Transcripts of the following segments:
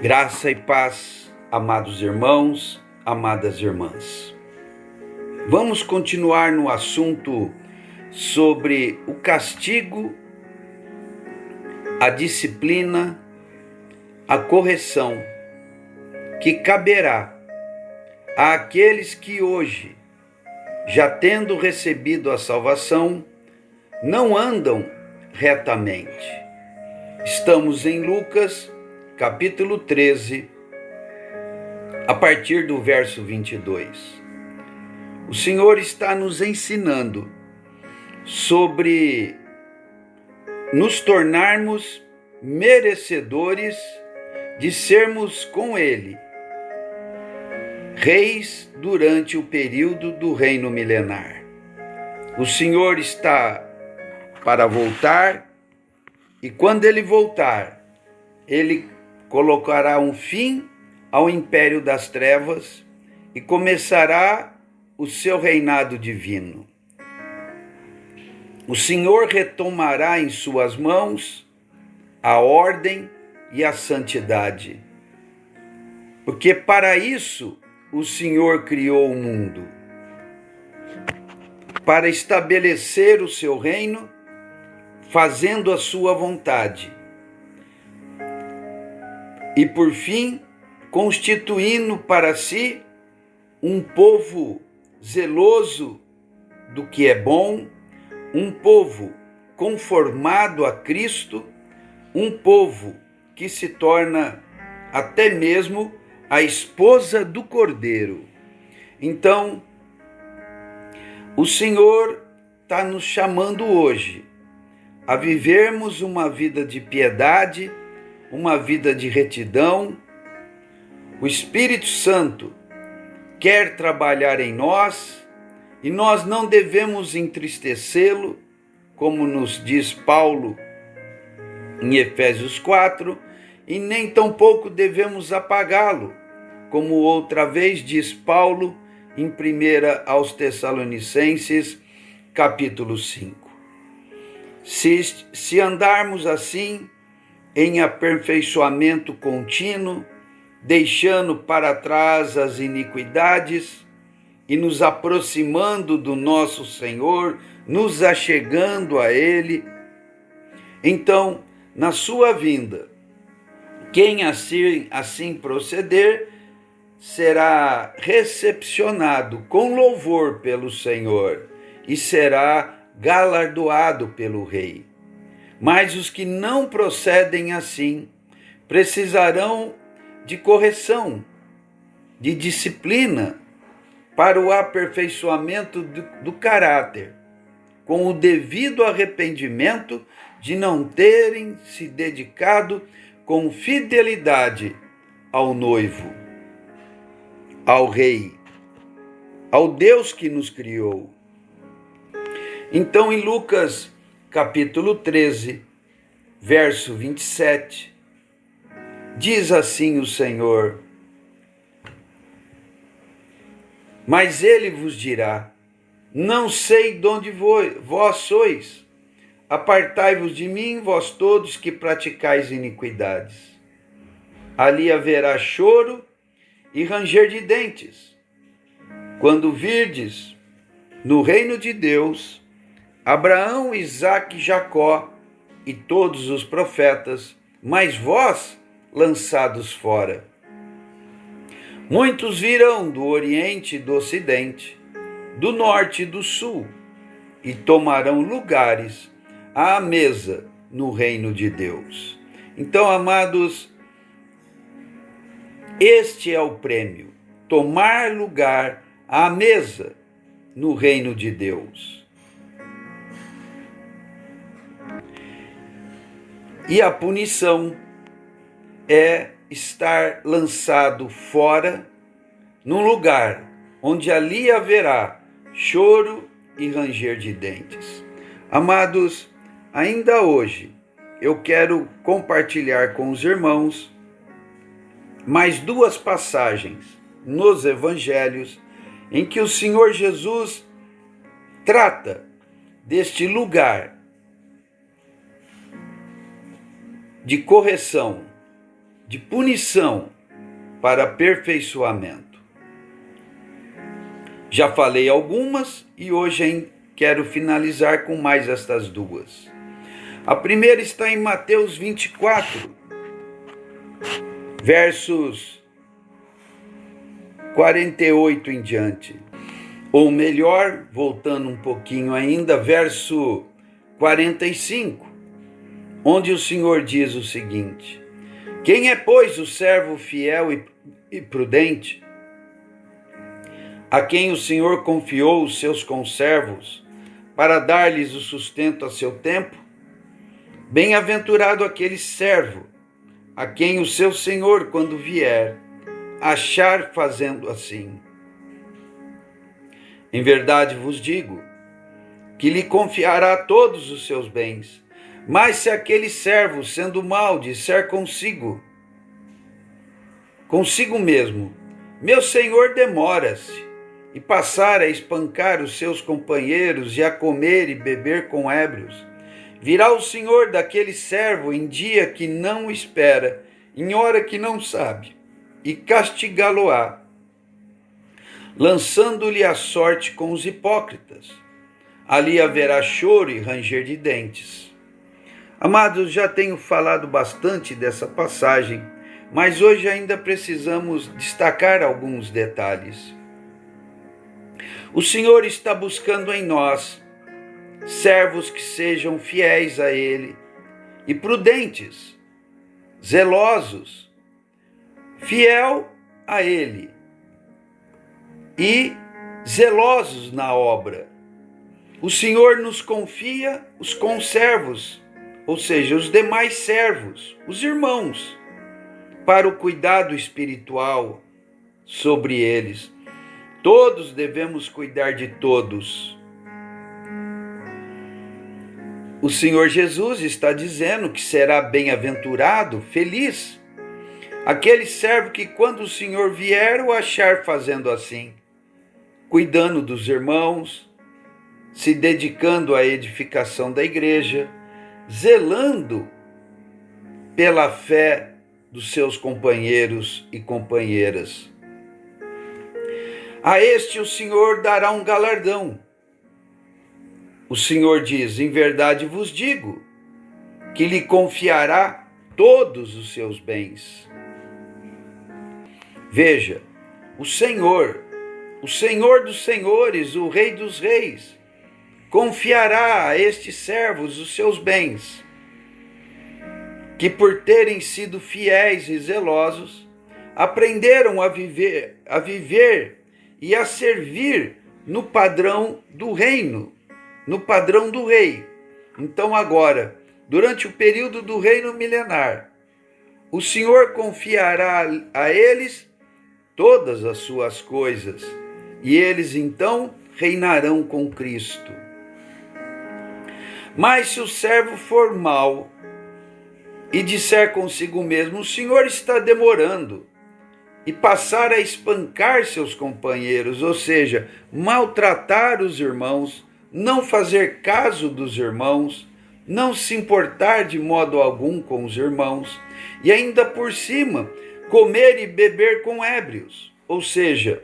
Graça e paz, amados irmãos, amadas irmãs. Vamos continuar no assunto sobre o castigo, a disciplina, a correção que caberá àqueles que hoje, já tendo recebido a salvação, não andam retamente. Estamos em Lucas, capítulo 13, a partir do verso 22. O Senhor está nos ensinando sobre nos tornarmos merecedores de sermos com Ele reis durante o período do reino milenar. O Senhor está para voltar, e quando Ele voltar, Ele colocará um fim ao império das trevas e começará o seu reinado divino. O Senhor retomará em suas mãos a ordem e a santidade, porque para isso o Senhor criou o mundo, para estabelecer o seu reino, fazendo a sua vontade, e por fim, constituindo para si um povo zeloso do que é bom, um povo conformado a Cristo, um povo que se torna até mesmo a esposa do Cordeiro. Então, o Senhor está nos chamando hoje a vivermos uma vida de piedade, uma vida de retidão. O Espírito Santo quer trabalhar em nós e nós não devemos entristecê-lo, como nos diz Paulo em Efésios 4, e nem tampouco devemos apagá-lo, como outra vez diz Paulo em 1 aos Tessalonicenses, capítulo 5. Se andarmos assim, em aperfeiçoamento contínuo, deixando para trás as iniquidades e nos aproximando do nosso Senhor, nos achegando a Ele, então, na sua vinda, quem assim proceder será recepcionado com louvor pelo Senhor e será galardoado pelo Rei. Mas os que não procedem assim precisarão de correção, de disciplina para o aperfeiçoamento do caráter, com o devido arrependimento de não terem se dedicado com fidelidade ao noivo, ao Rei, ao Deus que nos criou. Então, em Lucas capítulo 13, verso 27, diz assim o Senhor: mas Ele vos dirá, não sei de onde vós sois, apartai-vos de mim, vós todos que praticais iniquidades. Ali haverá choro e ranger de dentes, quando virdes no reino de Deus Abraão, Isaque, Jacó e todos os profetas, mas vós lançados fora. Muitos virão do Oriente e do Ocidente, do Norte e do Sul, e tomarão lugares à mesa no reino de Deus. Então, amados, este é o prêmio: tomar lugar à mesa no reino de Deus. E a punição é estar lançado fora, num lugar onde ali haverá choro e ranger de dentes. Amados, ainda hoje eu quero compartilhar com os irmãos mais duas passagens nos evangelhos em que o Senhor Jesus trata deste lugar de correção, de punição para aperfeiçoamento. Já falei algumas e hoje quero finalizar com mais estas duas. A primeira está em Mateus 24, versos 48 em diante. Ou melhor, voltando um pouquinho ainda, verso 45, onde o Senhor diz o seguinte: quem é, pois, o servo fiel e prudente, a quem o Senhor confiou os seus conservos para dar-lhes o sustento a seu tempo? Bem-aventurado aquele servo, a quem o seu Senhor, quando vier, achar fazendo assim. Em verdade vos digo, que lhe confiará todos os seus bens. Mas se aquele servo, sendo mau, disser consigo mesmo, meu senhor demora-se, e passar a espancar os seus companheiros e a comer e beber com ébrios, virá o senhor daquele servo em dia que não espera, em hora que não sabe, e castigá-lo-á, lançando-lhe a sorte com os hipócritas. Ali haverá choro e ranger de dentes. Amados, já tenho falado bastante dessa passagem, mas hoje ainda precisamos destacar alguns detalhes. O Senhor está buscando em nós servos que sejam fiéis a Ele e prudentes, zelosos, fiel a Ele e zelosos na obra. O Senhor nos confia os conservos, ou seja, os demais servos, os irmãos, para o cuidado espiritual sobre eles. Todos devemos cuidar de todos. O Senhor Jesus está dizendo que será bem-aventurado, feliz, aquele servo que, quando o Senhor vier, o achar fazendo assim, cuidando dos irmãos, se dedicando à edificação da igreja, zelando pela fé dos seus companheiros e companheiras. A este o Senhor dará um galardão. O Senhor diz: em verdade vos digo, que lhe confiará todos os seus bens. Veja, o Senhor dos senhores, o Rei dos reis, confiará a estes servos os seus bens, que por terem sido fiéis e zelosos, aprenderam a viver e a servir no padrão do reino, no padrão do rei. Então agora, durante o período do reino milenar, o Senhor confiará a eles todas as suas coisas, e eles então reinarão com Cristo. Mas se o servo for mau e disser consigo mesmo: o Senhor está demorando, e passar a espancar seus companheiros, ou seja, maltratar os irmãos, não fazer caso dos irmãos, não se importar de modo algum com os irmãos, e ainda por cima comer e beber com ébrios, ou seja,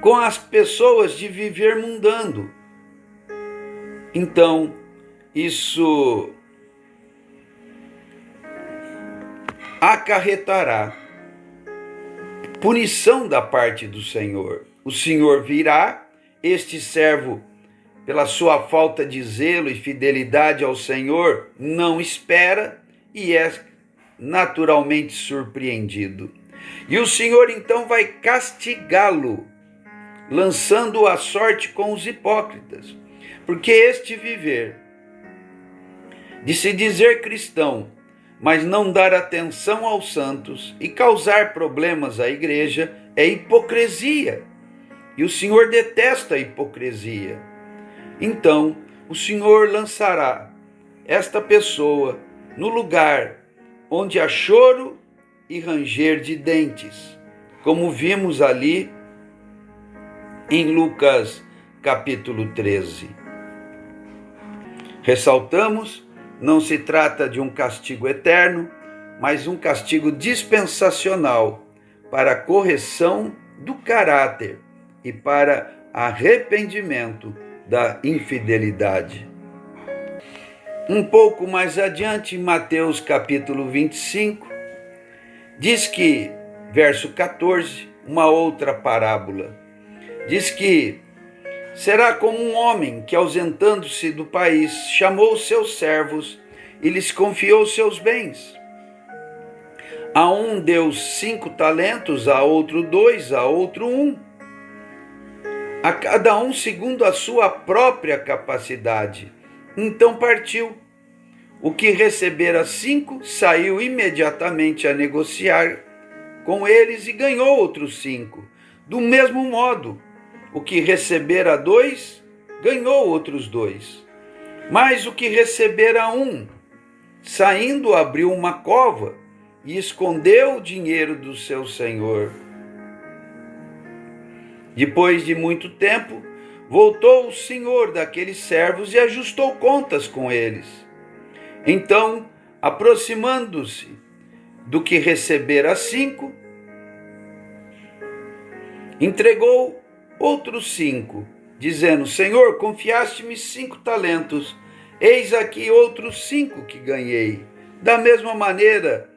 com as pessoas de viver mundando. Então, isso acarretará punição da parte do Senhor. O Senhor virá, este servo, pela sua falta de zelo e fidelidade ao Senhor, não espera e é naturalmente surpreendido. E o Senhor então vai castigá-lo, lançando a sorte com os hipócritas, porque este viver de se dizer cristão, mas não dar atenção aos santos e causar problemas à igreja, é hipocrisia. E o Senhor detesta a hipocrisia. Então, o Senhor lançará esta pessoa no lugar onde há choro e ranger de dentes, como vimos ali em Lucas capítulo 13. Ressaltamos, não se trata de um castigo eterno, mas um castigo dispensacional para a correção do caráter e para arrependimento da infidelidade. Um pouco mais adiante, em Mateus capítulo 25, diz que, verso 14, uma outra parábola, diz que será como um homem que, ausentando-se do país, chamou os seus servos e lhes confiou seus bens. A um deu 5 talentos, a outro 2, a outro 1. A cada um segundo a sua própria capacidade. Então partiu. O que recebera 5 saiu imediatamente a negociar com eles e ganhou outros 5. Do mesmo modo, o que recebera 2 ganhou outros 2. Mas o que recebera 1, saindo, abriu uma cova e escondeu o dinheiro do seu senhor. Depois de muito tempo, voltou o senhor daqueles servos e ajustou contas com eles. Então, aproximando-se do que recebera 5, entregou outros 5, dizendo: Senhor, confiaste-me 5 talentos, eis aqui outros 5 que ganhei. Da mesma maneira,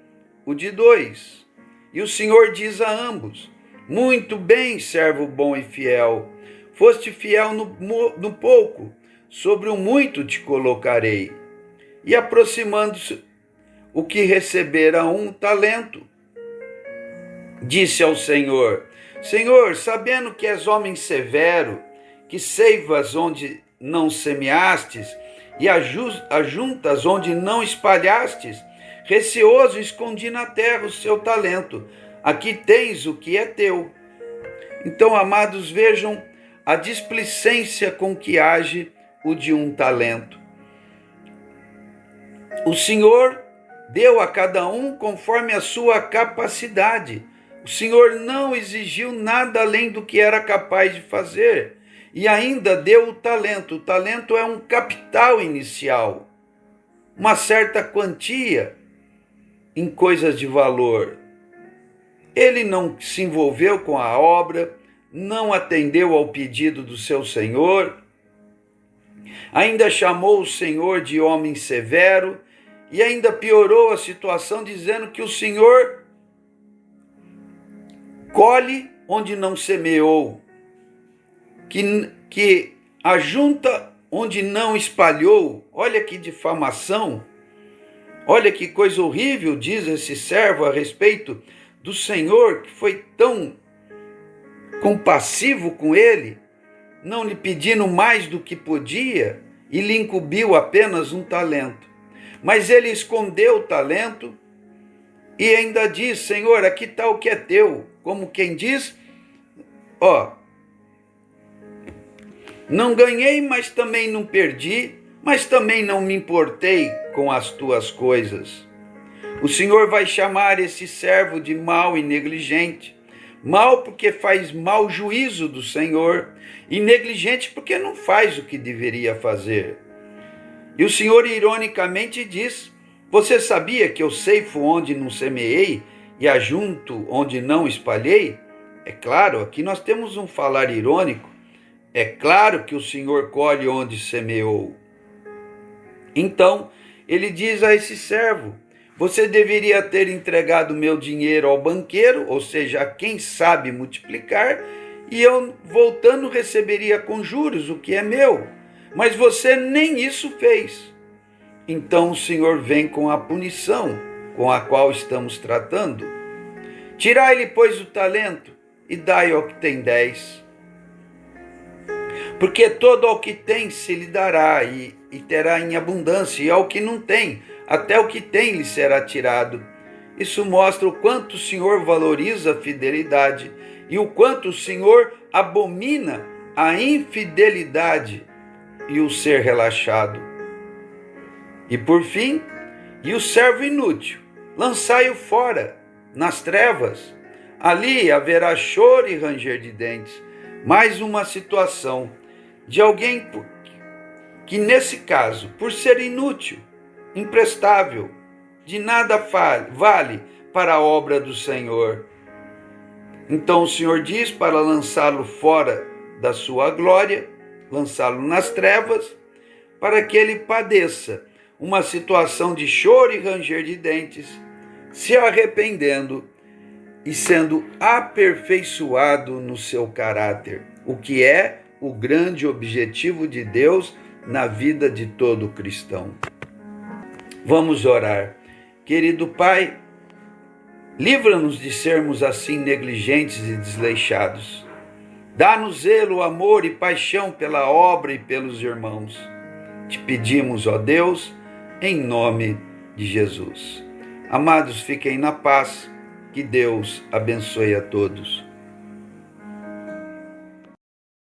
o de 2. E o Senhor diz a ambos: muito bem, servo bom e fiel. Foste fiel no pouco, sobre o muito te colocarei. E aproximando-se o que recebera 1 talento, disse ao Senhor: Senhor, sabendo que és homem severo, que ceivas onde não semeastes e ajuntas onde não espalhastes, receoso escondi na terra o seu talento. Aqui tens o que é teu. Então, amados, vejam a displicência com que age o de 1 talento. O Senhor deu a cada um conforme a sua capacidade. O Senhor não exigiu nada além do que era capaz de fazer. E ainda deu o talento. O talento é um capital inicial, uma certa quantia em coisas de valor. Ele não se envolveu com a obra, não atendeu ao pedido do seu senhor, ainda chamou o senhor de homem severo e ainda piorou a situação dizendo que o senhor colhe onde não semeou, que ajunta onde não espalhou. Olha que difamação, olha que coisa horrível diz esse servo a respeito do Senhor, que foi tão compassivo com ele, não lhe pedindo mais do que podia, e lhe incumbiu apenas 1 talento. Mas ele escondeu o talento e ainda diz: Senhor, aqui está o que é teu. Como quem diz: não ganhei, mas também não perdi, mas também não me importei com as tuas coisas. O Senhor vai chamar esse servo de mau e negligente. Mau porque faz mau juízo do Senhor, e negligente porque não faz o que deveria fazer. E o Senhor ironicamente diz: você sabia que eu ceifo onde não semeei e ajunto onde não espalhei? É claro, aqui nós temos um falar irônico. É claro que o Senhor colhe onde semeou. Então, ele diz a esse servo: você deveria ter entregado meu dinheiro ao banqueiro, ou seja, a quem sabe multiplicar, e eu, voltando, receberia com juros o que é meu. Mas você nem isso fez. Então o Senhor vem com a punição com a qual estamos tratando. Tirai-lhe, pois, o talento e dai ao que tem 10. Porque todo ao que tem se lhe dará e terá em abundância, e ao que não tem, até o que tem lhe será tirado. Isso mostra o quanto o Senhor valoriza a fidelidade e o quanto o Senhor abomina a infidelidade e o ser relaxado. E por fim, e o servo inútil, lançai-o fora, nas trevas. Ali haverá choro e ranger de dentes. Mais uma situação de alguém que, nesse caso, por ser inútil, imprestável, de nada vale para a obra do Senhor. Então o Senhor diz para lançá-lo fora da sua glória, lançá-lo nas trevas, para que ele padeça uma situação de choro e ranger de dentes, se arrependendo e sendo aperfeiçoado no seu caráter, o que é o grande objetivo de Deus na vida de todo cristão. Vamos orar. Querido Pai, livra-nos de sermos assim negligentes e desleixados. Dá-nos zelo, amor e paixão pela obra e pelos irmãos. Te pedimos, ó Deus, em nome de Jesus. Amados, fiquem na paz. Que Deus abençoe a todos.